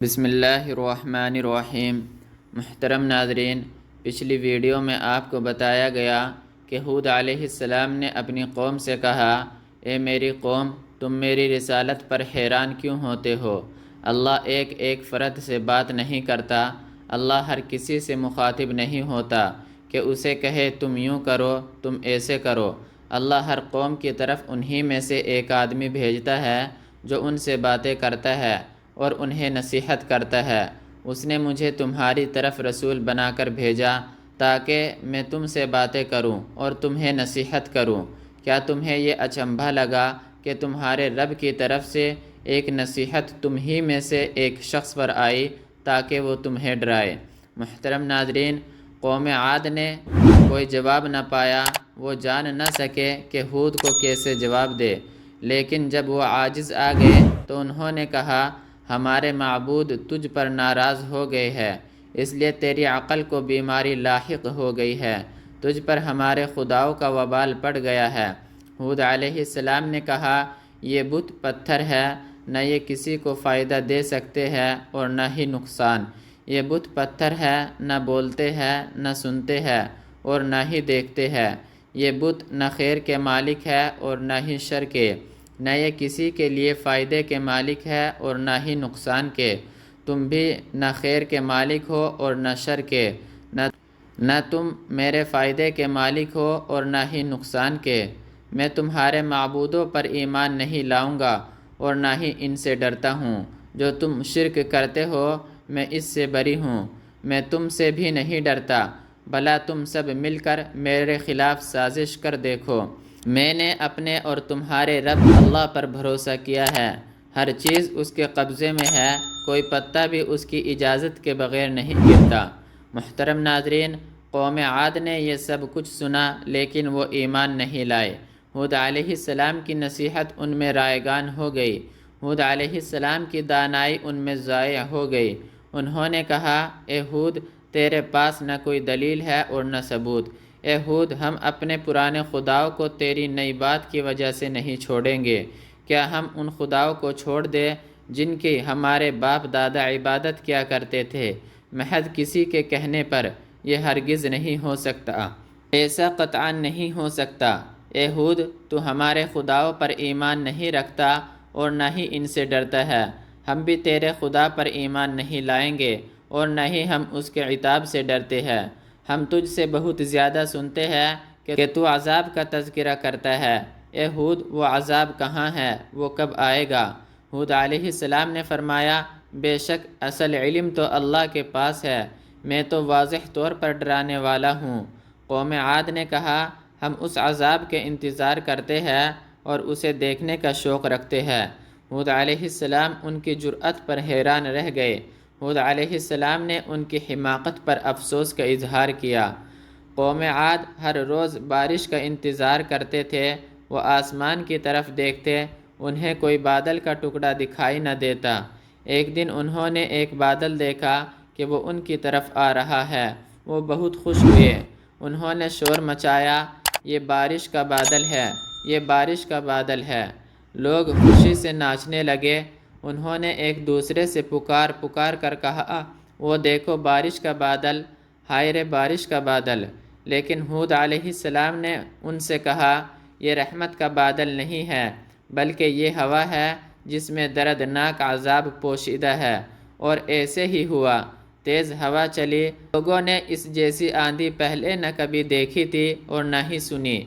بسم اللہ الرحمن الرحیم۔ محترم ناظرین، پچھلی ویڈیو میں آپ کو بتایا گیا کہ ہود علیہ السلام نے اپنی قوم سے کہا، اے میری قوم، تم میری رسالت پر حیران کیوں ہوتے ہو؟ اللہ ایک ایک فرد سے بات نہیں کرتا، اللہ ہر کسی سے مخاطب نہیں ہوتا کہ اسے کہے تم یوں کرو، تم ایسے کرو۔ اللہ ہر قوم کی طرف انہی میں سے ایک آدمی بھیجتا ہے جو ان سے باتیں کرتا ہے اور انہیں نصیحت کرتا ہے۔ اس نے مجھے تمہاری طرف رسول بنا کر بھیجا تاکہ میں تم سے باتیں کروں اور تمہیں نصیحت کروں۔ کیا تمہیں یہ اچنبھا لگا کہ تمہارے رب کی طرف سے ایک نصیحت تم ہی میں سے ایک شخص پر آئی تاکہ وہ تمہیں ڈرائے؟ محترم ناظرین، قوم عاد نے کوئی جواب نہ پایا، وہ جان نہ سکے کہ ہود کو کیسے جواب دے، لیکن جب وہ عاجز آ گئے تو انہوں نے کہا، ہمارے معبود تجھ پر ناراض ہو گئے ہے، اس لیے تیری عقل کو بیماری لاحق ہو گئی ہے، تجھ پر ہمارے خداؤں کا وبال پڑ گیا ہے۔ ہود علیہ السلام نے کہا، یہ بت پتھر ہے، نہ یہ کسی کو فائدہ دے سکتے ہیں اور نہ ہی نقصان۔ یہ بت پتھر ہے، نہ بولتے ہیں، نہ سنتے ہیں اور نہ ہی دیکھتے ہیں۔ یہ بت نہ خیر کے مالک ہے اور نہ ہی شر کے، نہ یہ کسی کے لیے فائدے کے مالک ہے اور نہ ہی نقصان کے۔ تم بھی نہ خیر کے مالک ہو اور نہ شر کے، نہ تم میرے فائدے کے مالک ہو اور نہ ہی نقصان کے۔ میں تمہارے معبودوں پر ایمان نہیں لاؤں گا اور نہ ہی ان سے ڈرتا ہوں۔ جو تم شرک کرتے ہو میں اس سے بری ہوں، میں تم سے بھی نہیں ڈرتا، بھلا تم سب مل کر میرے خلاف سازش کر دیکھو۔ میں نے اپنے اور تمہارے رب اللہ پر بھروسہ کیا ہے، ہر چیز اس کے قبضے میں ہے، کوئی پتا بھی اس کی اجازت کے بغیر نہیں گرتا۔ محترم ناظرین، قوم عاد نے یہ سب کچھ سنا لیکن وہ ایمان نہیں لائے۔ ہود علیہ السلام کی نصیحت ان میں رائگان ہو گئی، ہود علیہ السلام کی دانائی ان میں ضائع ہو گئی۔ انہوں نے کہا، اے ہود، تیرے پاس نہ کوئی دلیل ہے اور نہ ثبوت۔ اے ہود، ہم اپنے پرانے خداؤں کو تیری نئی بات کی وجہ سے نہیں چھوڑیں گے۔ کیا ہم ان خداؤں کو چھوڑ دیں جن کی ہمارے باپ دادا عبادت کیا کرتے تھے؟ محض کسی کے کہنے پر یہ ہرگز نہیں ہو سکتا، ایسا قطعاً نہیں ہو سکتا۔ اے ہود، تو ہمارے خداؤں پر ایمان نہیں رکھتا اور نہ ہی ان سے ڈرتا ہے، ہم بھی تیرے خدا پر ایمان نہیں لائیں گے اور نہ ہی ہم اس کے عتاب سے ڈرتے ہیں۔ ہم تجھ سے بہت زیادہ سنتے ہیں کہ تو عذاب کا تذکرہ کرتا ہے۔ اے ہود، وہ عذاب کہاں ہے؟ وہ کب آئے گا؟ ہود علیہ السلام نے فرمایا، بے شک اصل علم تو اللہ کے پاس ہے، میں تو واضح طور پر ڈرانے والا ہوں۔ قوم عاد نے کہا، ہم اس عذاب کے انتظار کرتے ہیں اور اسے دیکھنے کا شوق رکھتے ہیں۔ ہود علیہ السلام ان کی جرأت پر حیران رہ گئے۔ ہود علیہ السلام نے ان کی حماقت پر افسوس کا اظہار کیا۔ قوم عاد ہر روز بارش کا انتظار کرتے تھے، وہ آسمان کی طرف دیکھتے، انہیں کوئی بادل کا ٹکڑا دکھائی نہ دیتا۔ ایک دن انہوں نے ایک بادل دیکھا کہ وہ ان کی طرف آ رہا ہے، وہ بہت خوش ہوئے، انہوں نے شور مچایا، یہ بارش کا بادل ہے، یہ بارش کا بادل ہے۔ لوگ خوشی سے ناچنے لگے، انہوں نے ایک دوسرے سے پکار کر کہا، وہ دیکھو بارش کا بادل، ہائے رے بارش کا بادل۔ لیکن ہود علیہ السلام نے ان سے کہا، یہ رحمت کا بادل نہیں ہے، بلکہ یہ ہوا ہے جس میں دردناک عذاب پوشیدہ ہے۔ اور ایسے ہی ہوا، تیز ہوا چلی، لوگوں نے اس جیسی آندھی پہلے نہ کبھی دیکھی تھی اور نہ ہی سنی۔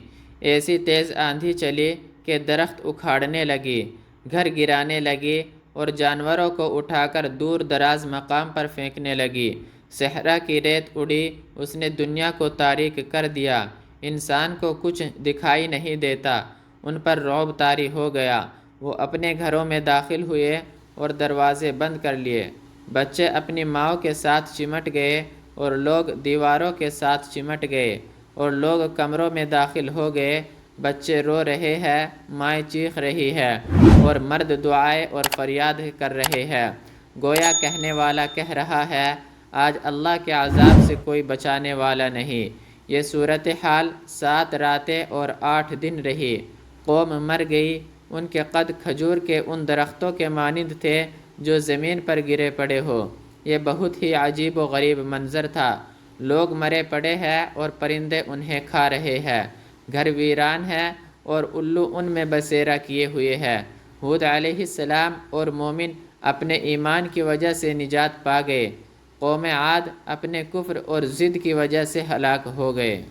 ایسی تیز آندھی چلی کہ درخت اکھاڑنے لگی، گھر گرانے لگی اور جانوروں کو اٹھا کر دور دراز مقام پر پھینکنے لگی۔ صحرا کی ریت اڑی، اس نے دنیا کو تاریک کر دیا، انسان کو کچھ دکھائی نہیں دیتا، ان پر رعب طاری ہو گیا۔ وہ اپنے گھروں میں داخل ہوئے اور دروازے بند کر لیے، بچے اپنی ماؤں کے ساتھ چمٹ گئے اور لوگ دیواروں کے ساتھ چمٹ گئے، اور لوگ کمروں میں داخل ہو گئے، بچے رو رہے ہیں، مائیں چیخ رہی ہے اور مرد دعائیں اور فریاد کر رہے ہیں، گویا کہنے والا کہہ رہا ہے، آج اللہ کے عذاب سے کوئی بچانے والا نہیں۔ یہ صورتحال 7 راتیں اور 8 دن رہی۔ قوم مر گئی، ان کے قد کھجور کے ان درختوں کے مانند تھے جو زمین پر گرے پڑے ہو۔ یہ بہت ہی عجیب و غریب منظر تھا۔ لوگ مرے پڑے ہیں اور پرندے انہیں کھا رہے ہیں۔ گھر ویران ہے اور الو ان میں بسیرا کیے ہوئے ہے۔ ہود علیہ السلام اور مومن اپنے ایمان کی وجہ سے نجات پا گئے۔ قوم عاد اپنے کفر اور ضد کی وجہ سے ہلاک ہو گئے۔